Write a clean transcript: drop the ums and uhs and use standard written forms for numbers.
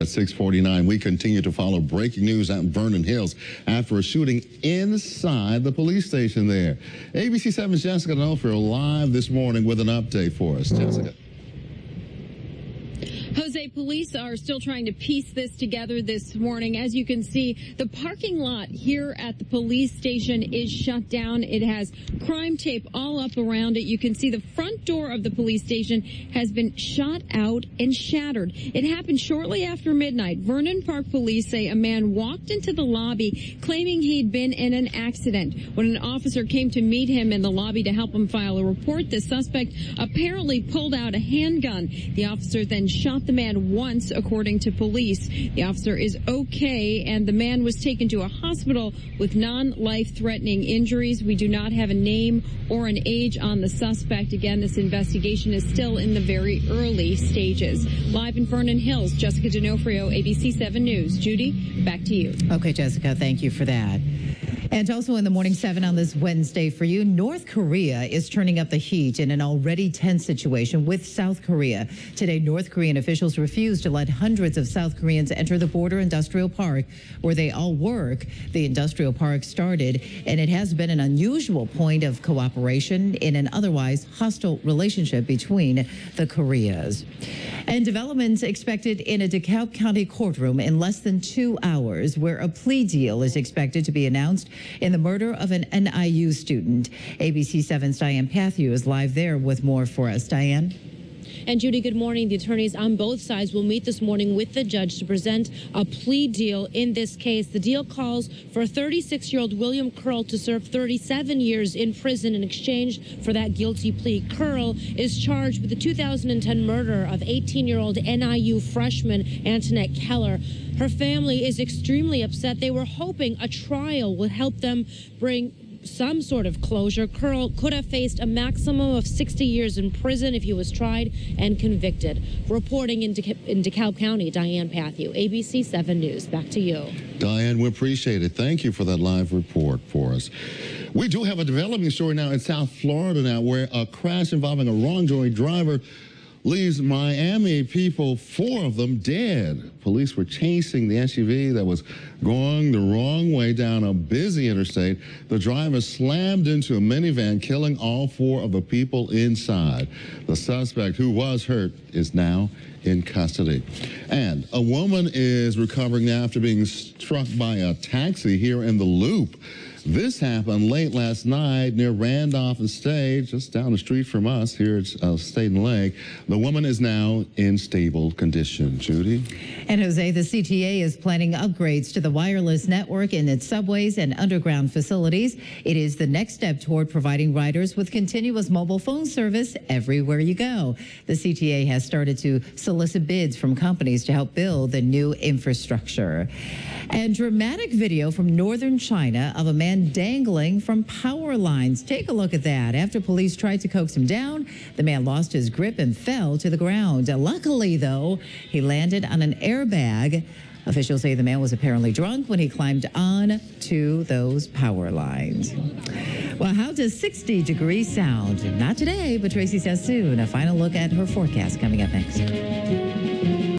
At 6:49, we continue to follow breaking news at Vernon Hills after a shooting inside the police station there. ABC 7's Jessica D'Onofrio live this morning with an update for us. Jessica. Jose, police are still trying to piece this together this morning. As you can see, the parking lot here at the police station is shut down. It has crime tape all up around it. You can see the front door of the police station has been shot out and shattered. It happened shortly after midnight. Vernon Park police say a man walked into the lobby claiming he'd been in an accident. When an officer came to meet him in the lobby to help him file a report, the suspect apparently pulled out a handgun. The officer then shot the man once, according to police. The officer is okay, and the man was taken to a hospital with non-life-threatening injuries. We do not have a name or an age on the suspect. Again, this investigation is still in the very early stages. Live in Vernon Hills, Jessica D'Onofrio, ABC 7 News. Judy, back to you. Okay, Jessica, thank you for that. And also in the Morning 7 on this Wednesday for you, North Korea is turning up the heat in an already tense situation with South Korea. Today, North Korean officials refused to let hundreds of South Koreans enter the border industrial park where they all work. The industrial park started, and it has been an unusual point of cooperation in an otherwise hostile relationship between the Koreas. And developments expected in a DeKalb County courtroom in less than 2 hours, where a plea deal is expected to be announced in the murder of an NIU student. ABC 7's Diane Pathew is live there with more for us. Diane? And Judy, good morning. The attorneys on both sides will meet this morning with the judge to present a plea deal in this case. The deal calls for 36-year-old William Curl to serve 37 years in prison in exchange for that guilty plea. Curl is charged with the 2010 murder of 18-year-old NIU freshman Antoinette Keller. Her family is extremely upset. They were hoping a trial would help them bring some sort of closure. Curl could have faced a maximum of 60 years in prison if he was tried and convicted. Reporting in DeKalb County, Diane Pathew, ABC 7 News. Back to you. Diane, we appreciate it. Thank you for that live report for us. We do have a developing story now in South Florida now, where a crash involving a wrongdoing driver leaves Miami people, 4 of them, dead. Police were chasing the SUV that was going the wrong way down a busy interstate. The driver slammed into a minivan, killing all 4 of the people inside. The suspect, who was hurt, is now in custody. And a woman is recovering now after being struck by a taxi here in the Loop. This happened late last night near Randolph and State, just down the street from us here at State and Lake. The woman is now in stable condition. Judy? And Jose, the CTA is planning upgrades to the wireless network in its subways and underground facilities. It is the next step toward providing riders with continuous mobile phone service everywhere you go. The CTA has started to solicit bids from companies to help build the new infrastructure. And dramatic video from northern China of a man dangling from power lines. Take a look at that. After police tried to coax him down, the man lost his grip and fell to the ground. Luckily, though, he landed on an airbag. Officials say the man was apparently drunk when he climbed on to those power lines. Well, how does 60 degrees sound? Not today, but Tracy says soon. A final look at her forecast coming up next.